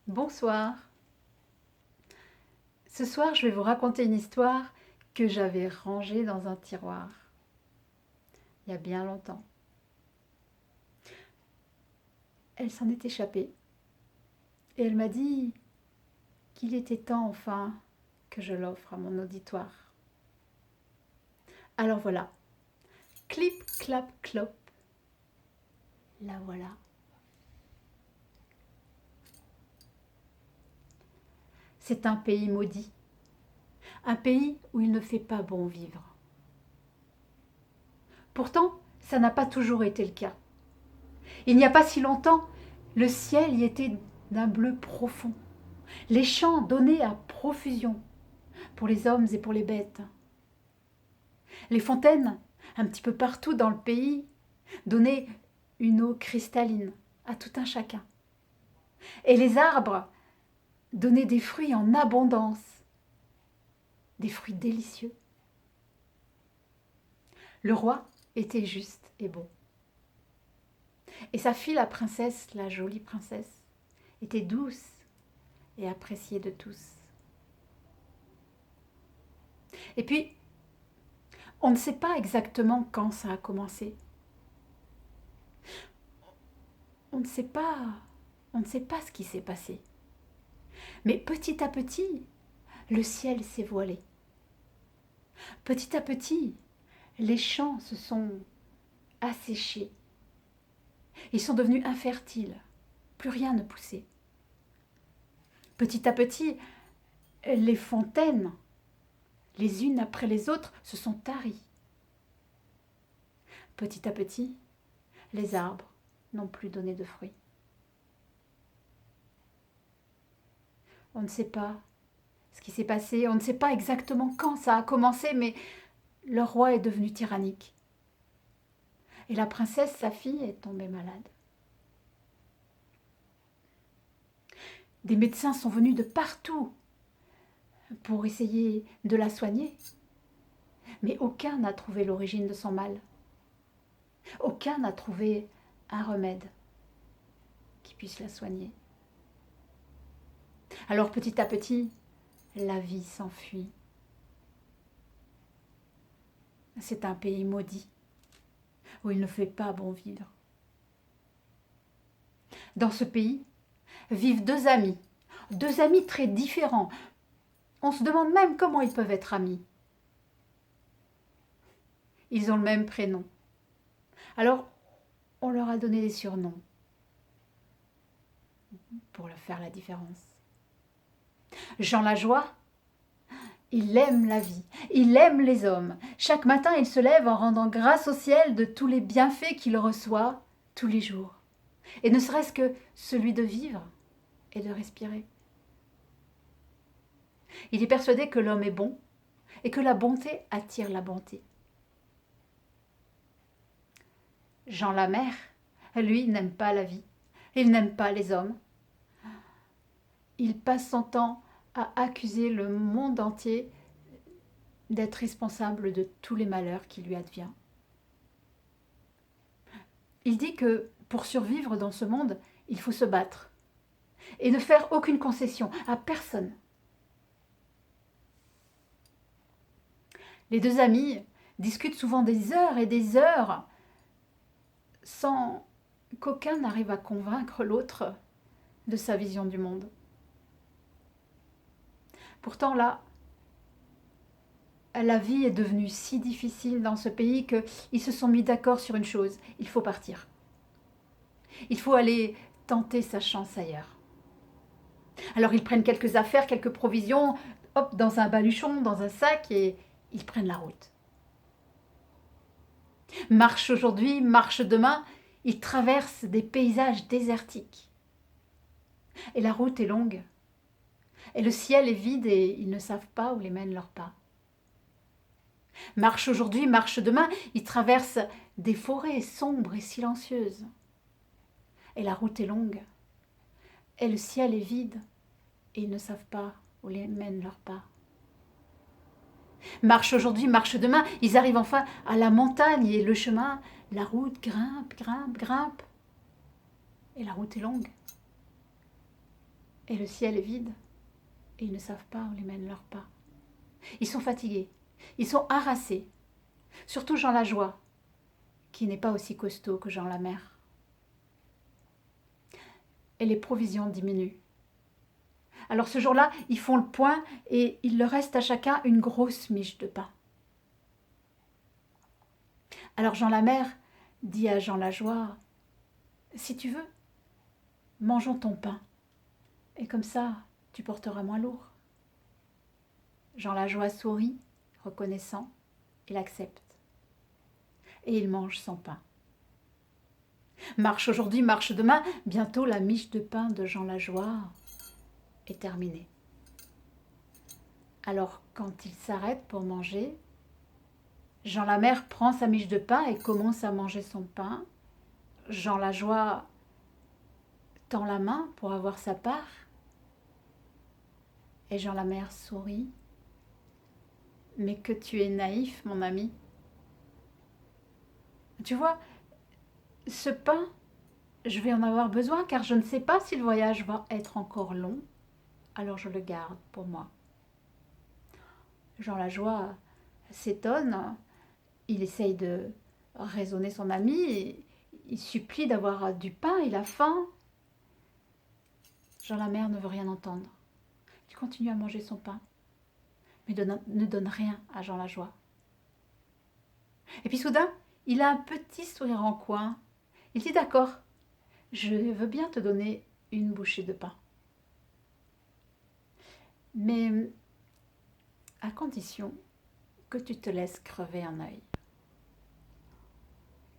Bonsoir. Ce soir, je vais vous raconter une histoire que j'avais rangée dans un tiroir il y a bien longtemps. Elle s'en est échappée et elle m'a dit qu'il était temps enfin que je l'offre à mon auditoire. Alors voilà, clip, clap, clop, la voilà. C'est un pays maudit, un pays où il ne fait pas bon vivre. Pourtant, ça n'a pas toujours été le cas. Il n'y a pas si longtemps, le ciel y était d'un bleu profond. Les champs donnaient à profusion pour les hommes et pour les bêtes. Les fontaines, un petit peu partout dans le pays, donnaient une eau cristalline à tout un chacun. Et les arbres donnaient des fruits en abondance, des fruits délicieux. Le roi était juste et beau. Et sa fille, la princesse, la jolie princesse, était douce et appréciée de tous. Et puis, on ne sait pas exactement quand ça a commencé. On ne sait pas ce qui s'est passé. Mais petit à petit, le ciel s'est voilé. Petit à petit, les champs se sont asséchés. Ils sont devenus infertiles. Plus rien ne poussait. Petit à petit, les fontaines, les unes après les autres, se sont taries. Petit à petit, les arbres n'ont plus donné de fruits. On ne sait pas ce qui s'est passé, on ne sait pas exactement quand ça a commencé, mais le roi est devenu tyrannique. Et la princesse, sa fille, est tombée malade. Des médecins sont venus de partout pour essayer de la soigner, mais aucun n'a trouvé l'origine de son mal. Aucun n'a trouvé un remède qui puisse la soigner. Alors petit à petit, la vie s'enfuit. C'est un pays maudit où il ne fait pas bon vivre. Dans ce pays vivent deux amis très différents. On se demande même comment ils peuvent être amis. Ils ont le même prénom. Alors, on leur a donné des surnoms pour leur faire la différence. Jean Lajoie, il aime la vie, il aime les hommes. Chaque matin, il se lève en rendant grâce au ciel de tous les bienfaits qu'il reçoit tous les jours. Et ne serait-ce que celui de vivre et de respirer. Il est persuadé que l'homme est bon et que la bonté attire la bonté. Jean Lamère, lui, n'aime pas la vie. Il n'aime pas les hommes. Il passe son temps à accuser le monde entier d'être responsable de tous les malheurs qui lui adviennent. Il dit que pour survivre dans ce monde, il faut se battre et ne faire aucune concession à personne. Les deux amis discutent souvent des heures et des heures sans qu'aucun n'arrive à convaincre l'autre de sa vision du monde. Pourtant là, la vie est devenue si difficile dans ce pays qu'ils se sont mis d'accord sur une chose, il faut partir. Il faut aller tenter sa chance ailleurs. Alors ils prennent quelques affaires, quelques provisions, hop, dans un baluchon, dans un sac, et ils prennent la route. Marche aujourd'hui, marche demain, ils traversent des paysages désertiques. Et la route est longue. Et le ciel est vide et ils ne savent pas où les mènent leurs pas. Marche aujourd'hui, marche demain, ils traversent des forêts sombres et silencieuses. Et la route est longue. Et le ciel est vide et ils ne savent pas où les mènent leurs pas. Marche aujourd'hui, marche demain, ils arrivent enfin à la montagne et le chemin, la route grimpe, grimpe, grimpe. Et la route est longue. Et le ciel est vide. Et ils ne savent pas où les mènent leurs pas. Ils sont fatigués. Ils sont harassés. Surtout Jean Lajoie, qui n'est pas aussi costaud que Jean la Mère. Et les provisions diminuent. Alors ce jour-là, ils font le point et il leur reste à chacun une grosse miche de pain. Alors Jean la Mère dit à Jean Lajoie, « Si tu veux, mangeons ton pain, et comme ça, tu porteras moins lourd. » Jean Lajoie sourit, reconnaissant, il accepte. Et il mange son pain. Marche aujourd'hui, marche demain, bientôt la miche de pain de Jean Lajoie est terminée. Alors quand il s'arrête pour manger, Jean la Mère prend sa miche de pain et commence à manger son pain. Jean Lajoie tend la main pour avoir sa part. Et Jean la Mère sourit. « Mais que tu es naïf, mon ami. Tu vois, ce pain, je vais en avoir besoin car je ne sais pas si le voyage va être encore long. Alors je le garde pour moi. » Jean Lajoie s'étonne. Il essaye de raisonner son ami. Il supplie d'avoir du pain, il a faim. Jean la Mère ne veut rien entendre. Il continue à manger son pain, mais ne donne rien à Jean Lajoie. Et puis soudain, il a un petit sourire en coin. Il dit « D'accord, je veux bien te donner une bouchée de pain. Mais à condition que tu te laisses crever un œil. »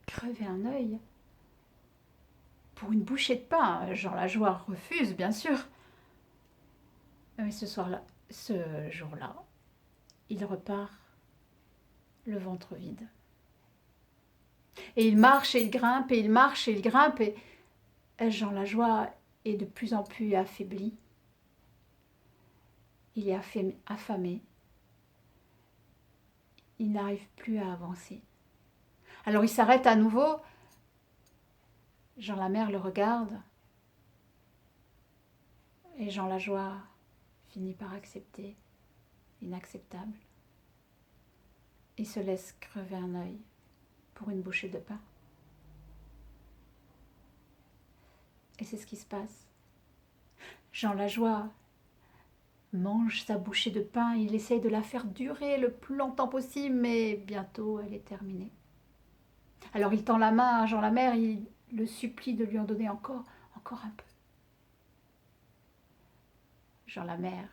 Crever un œil pour une bouchée de pain, Jean Lajoie refuse, bien sûr. Mais ce jour-là, il repart le ventre vide. Et il marche et il grimpe, et il marche et il grimpe, et Jean Lajoie est de plus en plus affaibli. Il est affamé. Il n'arrive plus à avancer. Alors il s'arrête à nouveau. Jean la Mère le regarde. Et Jean Lajoie finit par accepter l'inacceptable. Il se laisse crever un œil pour une bouchée de pain. Et c'est ce qui se passe. Jean Lajoie mange sa bouchée de pain, il essaye de la faire durer le plus longtemps possible, mais bientôt elle est terminée. Alors il tend la main à Jean la Mère, il le supplie de lui en donner encore un peu. Jean la Mère,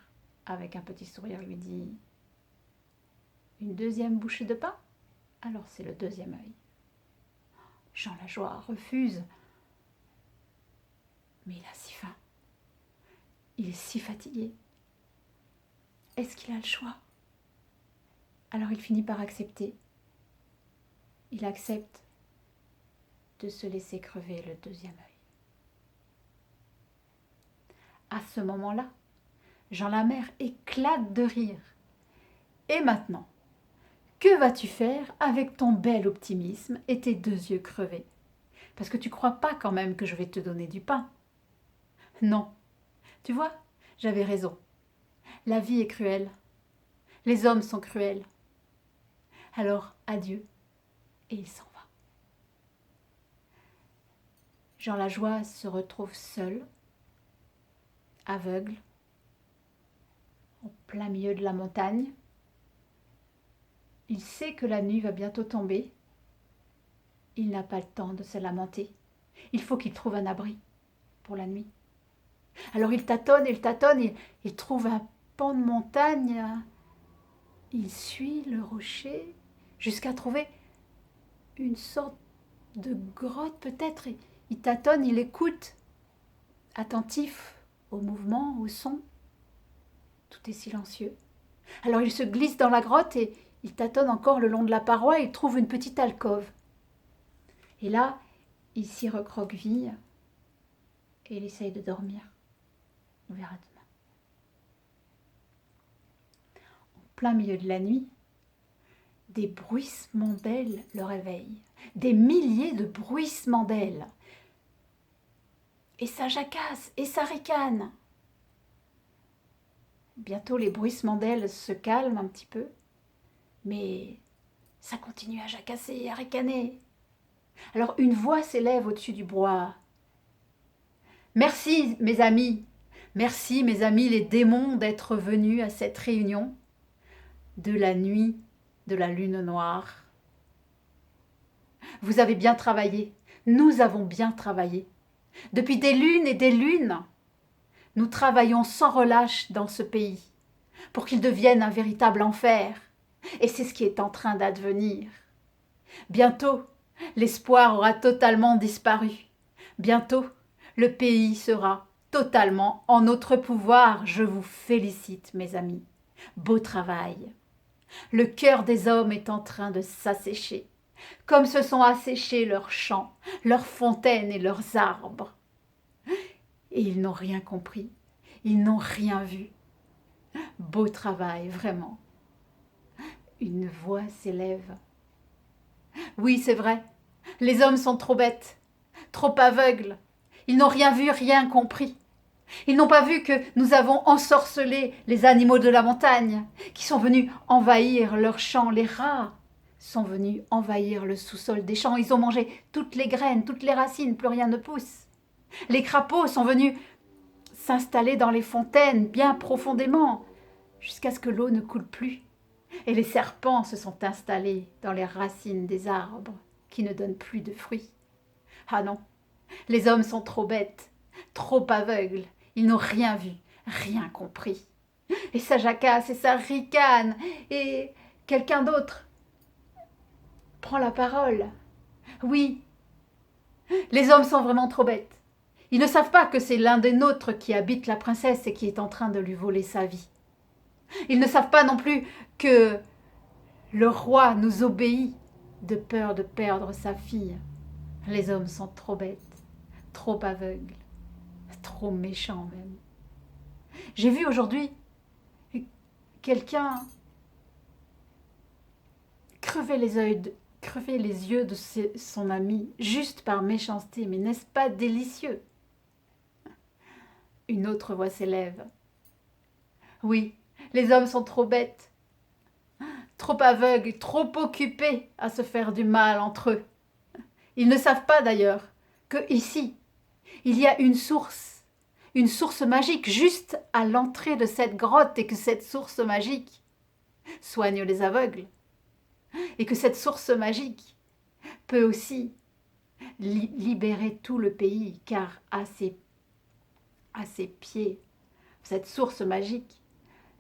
avec un petit sourire, lui dit « Une deuxième bouchée de pain ?» Alors c'est le deuxième œil. Jean Lajoie refuse. Mais il a si faim. Il est si fatigué. Est-ce qu'il a le choix? Alors il finit par accepter. Il accepte de se laisser crever le deuxième œil. À ce moment-là, Jean la Mère éclate de rire. Et maintenant, que vas-tu faire avec ton bel optimisme et tes deux yeux crevés? Parce que tu crois pas quand même que je vais te donner du pain. Non, tu vois, j'avais raison. La vie est cruelle. Les hommes sont cruels. Alors, adieu. Et il s'en va. Jean Lajoie se retrouve seul, aveugle, en plein milieu de la montagne. Il sait que la nuit va bientôt tomber. Il n'a pas le temps de se lamenter. Il faut qu'il trouve un abri pour la nuit. Alors il tâtonne, il trouve un pan de montagne. Il suit le rocher jusqu'à trouver une sorte de grotte peut-être. Il tâtonne, il écoute, attentif au mouvement, au son. Tout est silencieux. Alors il se glisse dans la grotte et il tâtonne encore le long de la paroi et il trouve une petite alcôve. Et là, il s'y recroqueville et il essaye de dormir. On verra demain. En plein milieu de la nuit, des bruissements d'ailes le réveillent. Des milliers de bruissements d'ailes. Et ça jacasse, et ça ricane. Bientôt les bruissements d'ailes se calment un petit peu, mais ça continue à jacasser et à ricaner. Alors une voix s'élève au-dessus du brouhaha. Merci mes amis les démons d'être venus à cette réunion de la nuit de la lune noire. Vous avez bien travaillé, nous avons bien travaillé. Depuis des lunes et des lunes, nous travaillons sans relâche dans ce pays pour qu'il devienne un véritable enfer. Et c'est ce qui est en train d'advenir. Bientôt, l'espoir aura totalement disparu. Bientôt, le pays sera totalement en notre pouvoir. Je vous félicite, mes amis. Beau travail. Le cœur des hommes est en train de s'assécher, comme se sont asséchés leurs champs, leurs fontaines et leurs arbres. Et ils n'ont rien compris, ils n'ont rien vu. Beau travail, vraiment. Une voix s'élève. Oui, c'est vrai, les hommes sont trop bêtes, trop aveugles. Ils n'ont rien vu, rien compris. Ils n'ont pas vu que nous avons ensorcelé les animaux de la montagne, qui sont venus envahir leurs champs. Les rats sont venus envahir le sous-sol des champs. Ils ont mangé toutes les graines, toutes les racines, plus rien ne pousse. Les crapauds sont venus s'installer dans les fontaines bien profondément, jusqu'à ce que l'eau ne coule plus. Et les serpents se sont installés dans les racines des arbres qui ne donnent plus de fruits. Ah non, les hommes sont trop bêtes, trop aveugles. Ils n'ont rien vu, rien compris. Et ça jacasse et ça ricane. Et quelqu'un d'autre prend la parole. Oui, les hommes sont vraiment trop bêtes. Ils ne savent pas que c'est l'un des nôtres qui habite la princesse et qui est en train de lui voler sa vie. Ils ne savent pas non plus que le roi nous obéit de peur de perdre sa fille. Les hommes sont trop bêtes, trop aveugles, trop méchants même. J'ai vu aujourd'hui quelqu'un crever les yeux de son ami juste par méchanceté. Mais n'est-ce pas délicieux? Une autre voix s'élève. Oui, les hommes sont trop bêtes, trop aveugles, trop occupés à se faire du mal entre eux. Ils ne savent pas d'ailleurs que ici, il y a une source magique juste à l'entrée de cette grotte, et que cette source magique soigne les aveugles, et que cette source magique peut aussi libérer tout le pays, car à ses pieds, cette source magique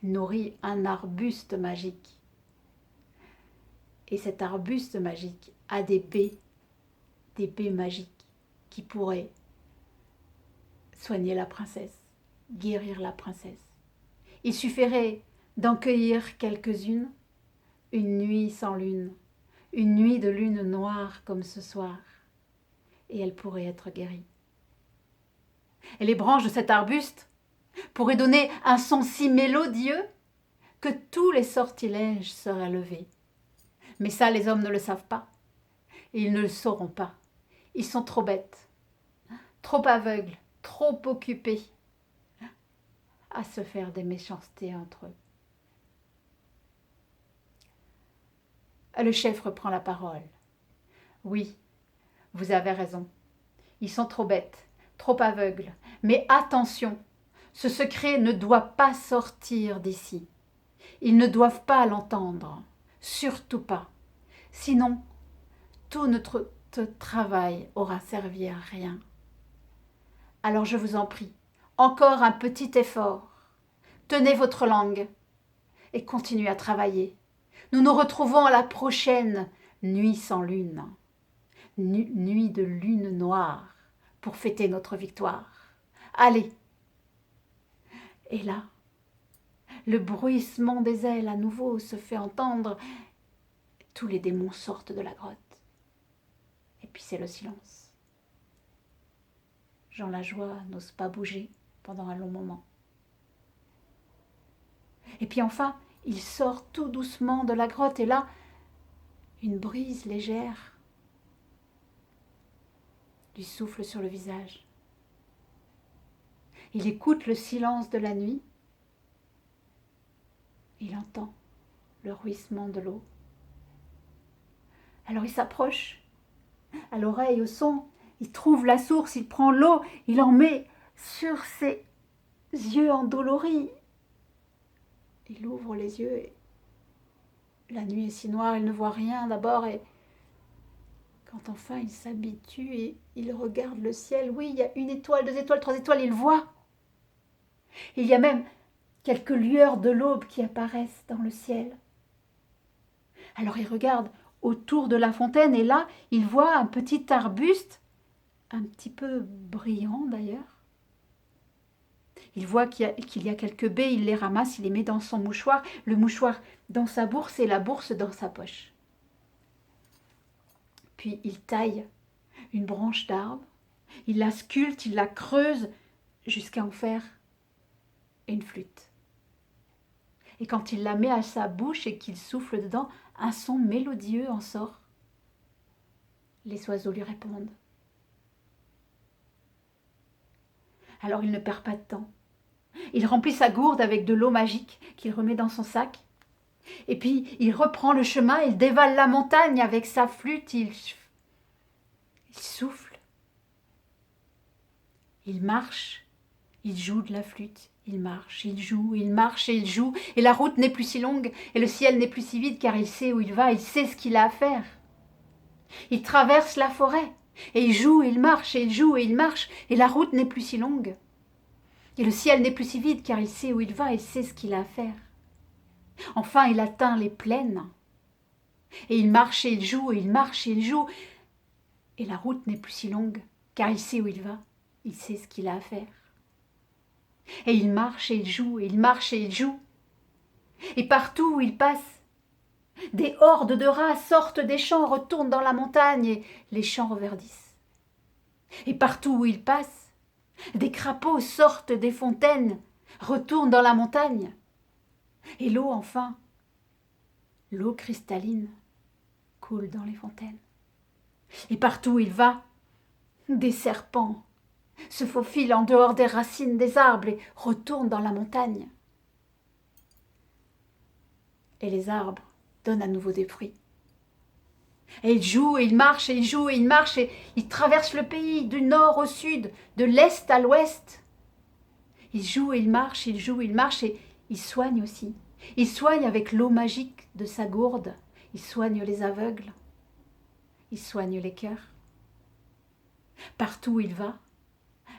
nourrit un arbuste magique. Et cet arbuste magique a des baies magiques qui pourraient soigner la princesse, guérir la princesse. Il suffirait d'en cueillir quelques-unes, une nuit sans lune, une nuit de lune noire comme ce soir, et elle pourrait être guérie. Et les branches de cet arbuste pourraient donner un son si mélodieux que tous les sortilèges seraient levés. Mais ça, les hommes ne le savent pas, et ils ne le sauront pas. Ils sont trop bêtes, trop aveugles, trop occupés à se faire des méchancetés entre eux. Le chef reprend la parole. Oui, vous avez raison. Ils sont trop bêtes, trop aveugles. Mais attention, ce secret ne doit pas sortir d'ici. Ils ne doivent pas l'entendre, surtout pas. Sinon, tout notre travail aura servi à rien. Alors je vous en prie, encore un petit effort. Tenez votre langue et continuez à travailler. Nous nous retrouvons à la prochaine nuit sans lune, nuit de lune noire, pour fêter notre victoire. Allez. Et là, le bruissement des ailes à nouveau se fait entendre. Tous les démons sortent de la grotte. Et puis c'est le silence. Jean Lajoie n'ose pas bouger pendant un long moment. Et puis enfin, il sort tout doucement de la grotte, et là, une brise légère lui souffle sur le visage. Il écoute le silence de la nuit, Il entend le ruissement de l'eau. Alors il s'approche, à l'oreille, au son, il trouve la source, il prend l'eau, il en met sur ses yeux endoloris. Il ouvre les yeux et la nuit est si noire, il ne voit rien d'abord et quand enfin il s'habitue et il regarde le ciel, oui, il y a 1 étoile, 2 étoiles, 3 étoiles, il voit. Il y a même quelques lueurs de l'aube qui apparaissent dans le ciel. Alors il regarde autour de la fontaine et là, il voit un petit arbuste, un petit peu brillant d'ailleurs. Il voit qu'il y a quelques baies, il les ramasse, il les met dans son mouchoir, le mouchoir dans sa bourse et la bourse dans sa poche. Puis il taille une branche d'arbre, il la sculpte, il la creuse jusqu'à en faire une flûte. Et quand il la met à sa bouche et qu'il souffle dedans, un son mélodieux en sort. Les oiseaux lui répondent. Alors il ne perd pas de temps. Il remplit sa gourde avec de l'eau magique qu'il remet dans son sac. Et puis il reprend le chemin, il dévale la montagne avec sa flûte, il souffle. Il marche, il joue de la flûte. Il marche, il joue, il marche et il joue. Et la route n'est plus si longue et le ciel n'est plus si vide car il sait où il va, il sait ce qu'il a à faire. Il traverse la forêt et il joue, il marche et il joue et il marche et la route n'est plus si longue. Et le ciel n'est plus si vide car il sait où il va, il sait ce qu'il a à faire. Enfin, il atteint les plaines. Et il marche et il joue, et il marche et il joue. Et la route n'est plus si longue car il sait où il va, il sait ce qu'il a à faire. Et il marche et il joue, et il marche et il joue. Et partout où il passe, des hordes de rats sortent des champs, retournent dans la montagne et les champs reverdissent. Et partout où il passe, des crapauds sortent des fontaines, retournent dans la montagne. Et l'eau, enfin, l'eau cristalline, coule dans les fontaines. Et partout où il va, des serpents se faufilent en dehors des racines des arbres et retournent dans la montagne. Et les arbres donnent à nouveau des fruits. Et il joue, et il marche, et il joue, et il marche, et il traverse le pays du nord au sud, de l'est à l'ouest. Il joue, et il marche, il joue, il marche, et il soigne aussi. Il soigne avec l'eau magique de sa gourde. Il soigne les aveugles. Il soigne les cœurs. Partout où il va,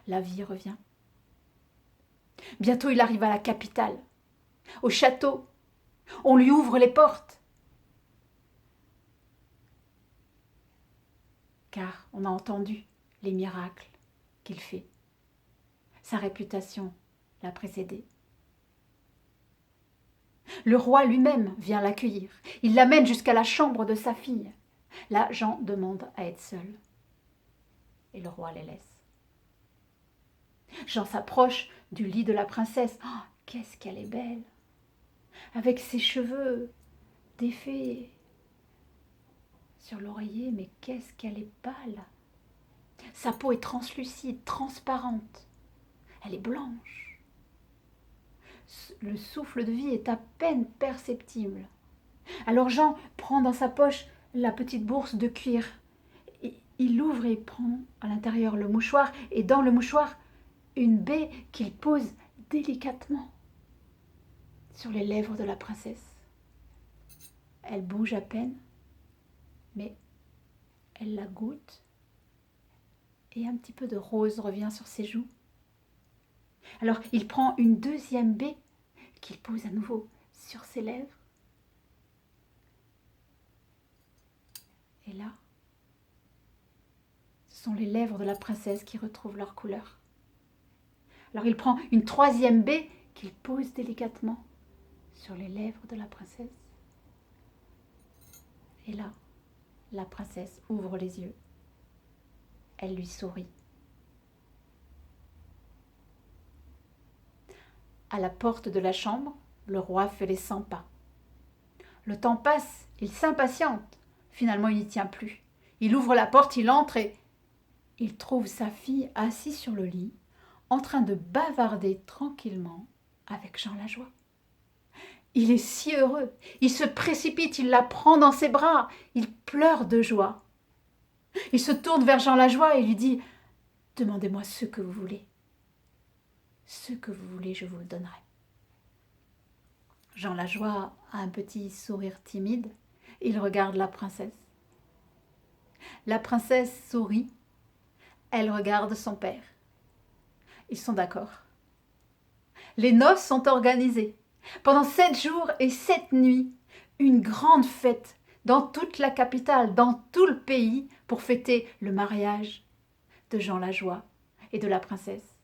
la vie revient. Bientôt il arrive à la capitale, au château. On lui ouvre les portes. Car on a entendu les miracles qu'il fait. Sa réputation l'a précédé. Le roi lui-même vient l'accueillir. Il l'amène jusqu'à la chambre de sa fille. Là, Jean demande à être seul. Et le roi les laisse. Jean s'approche du lit de la princesse. Oh, qu'est-ce qu'elle est belle! Avec ses cheveux défaits sur l'oreiller, mais qu'est-ce qu'elle est pâle! Sa peau est translucide, transparente. Elle est blanche. Le souffle de vie est à peine perceptible. Alors Jean prend dans sa poche la petite bourse de cuir. Il l'ouvre et prend à l'intérieur le mouchoir, et dans le mouchoir, une baie qu'il pose délicatement sur les lèvres de la princesse. Elle bouge à peine, mais elle la goûte, et un petit peu de rose revient sur ses joues. Alors il prend une deuxième baie qu'il pose à nouveau sur ses lèvres. Et là, ce sont les lèvres de la princesse qui retrouvent leur couleur. Alors il prend une troisième baie qu'il pose délicatement sur les lèvres de la princesse. Et là, la princesse ouvre les yeux. Elle lui sourit. À la porte de la chambre, le roi fait les 100 pas. Le temps passe, il s'impatiente. Finalement, il n'y tient plus. Il ouvre la porte, il entre et il trouve sa fille assise sur le lit, en train de bavarder tranquillement avec Jean Lajoie. Il est si heureux. Il se précipite, il la prend dans ses bras. Il pleure de joie. Il se tourne vers Jean Lajoie et lui dit « Demandez-moi ce que vous voulez. Ce que vous voulez, je vous le donnerai. » Jean Lajoie a un petit sourire timide. Il regarde la princesse. La princesse sourit. Elle regarde son père. Ils sont d'accord. Les noces sont organisées. Pendant 7 jours et 7 nuits, une grande fête dans toute la capitale, dans tout le pays, pour fêter le mariage de Jean Lajoie et de la princesse.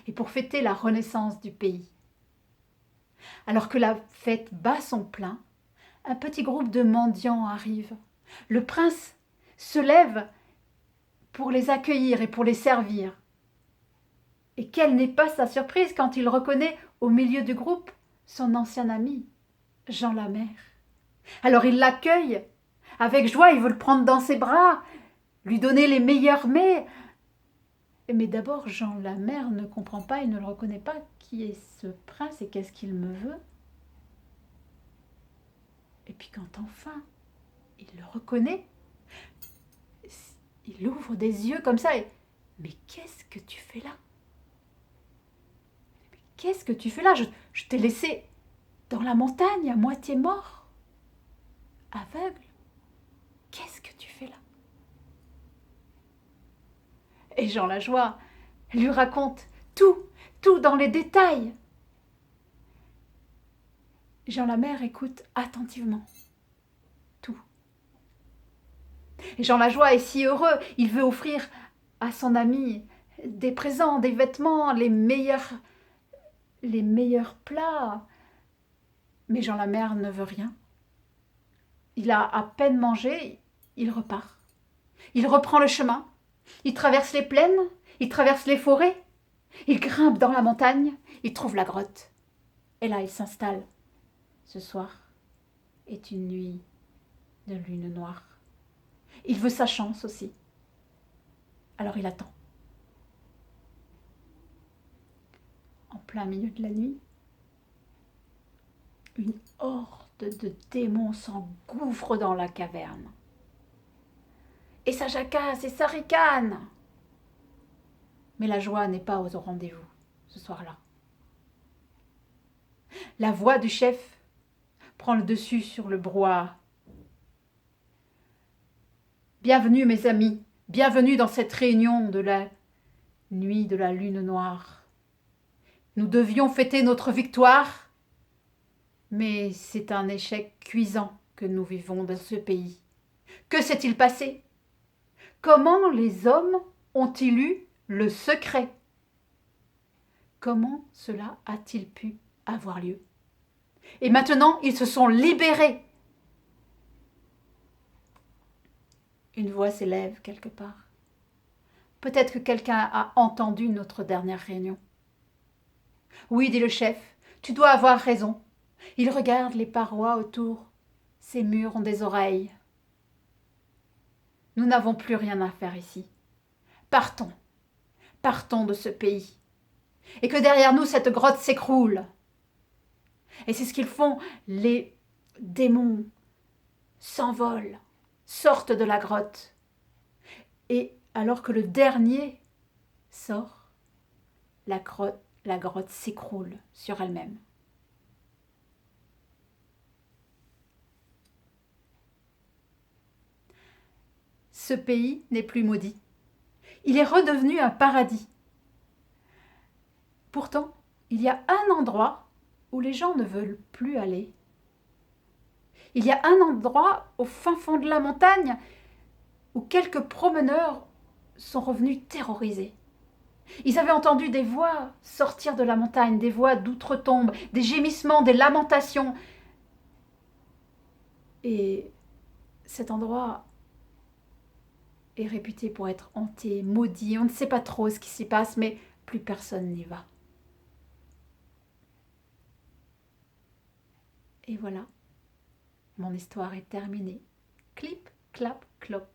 Et pour fêter la renaissance du pays. Alors que la fête bat son plein, un petit groupe de mendiants arrive. Le prince se lève pour les accueillir et pour les servir. Et quelle n'est pas sa surprise quand il reconnaît au milieu du groupe son ancien ami, Jean la Mère. Alors il l'accueille avec joie, il veut le prendre dans ses bras, lui donner les meilleurs mets. Mais d'abord, Jean la Mère ne comprend pas, il ne le reconnaît pas. Qui est ce prince et qu'est-ce qu'il me veut? Et puis quand enfin il le reconnaît, il ouvre des yeux comme ça et « Mais qu'est-ce que tu fais là? Qu'est-ce que tu fais là? Je t'ai laissé dans la montagne, à moitié mort, aveugle. Qu'est-ce que tu fais là ?» Et Jean Lajoie lui raconte tout dans les détails. Jean la Mère écoute attentivement tout. Et Jean Lajoie est si heureux, il veut offrir à son ami des présents, des vêtements, les meilleurs plats. Mais Jean la Mère ne veut rien. Il a à peine mangé, il repart. Il reprend le chemin. Il traverse les plaines, il traverse les forêts. Il grimpe dans la montagne, il trouve la grotte. Et là, il s'installe. Ce soir est une nuit de lune noire. Il veut sa chance aussi. Alors il attend. En plein milieu de la nuit, une horde de démons s'engouffre dans la caverne. Et ça jacasse et ça ricane. Mais la joie n'est pas au rendez-vous ce soir-là. La voix du chef prend le dessus sur le brouhaha. Bienvenue mes amis, bienvenue dans cette réunion de la nuit de la lune noire. Nous devions fêter notre victoire, mais c'est un échec cuisant que nous vivons dans ce pays. Que s'est-il passé? Comment les hommes ont-ils eu le secret? Comment cela a-t-il pu avoir lieu? Et maintenant, ils se sont libérés. Une voix s'élève quelque part. Peut-être que quelqu'un a entendu notre dernière réunion. Oui, dit le chef, tu dois avoir raison. Il regarde les parois autour. Ces murs ont des oreilles. Nous n'avons plus rien à faire ici. Partons. Partons de ce pays. Et que derrière nous, cette grotte s'écroule. Et c'est ce qu'ils font. Les démons s'envolent, sortent de la grotte. Et alors que le dernier sort, la grotte s'écroule sur elle-même. Ce pays n'est plus maudit. Il est redevenu un paradis. Pourtant, il y a un endroit où les gens ne veulent plus aller. Il y a un endroit au fin fond de la montagne où quelques promeneurs sont revenus terrorisés. Ils avaient entendu des voix sortir de la montagne, des voix d'outre-tombe, des gémissements, des lamentations. Et cet endroit est réputé pour être hanté, maudit. On ne sait pas trop ce qui s'y passe, mais plus personne n'y va. Et voilà, mon histoire est terminée. Clip, clap, clop.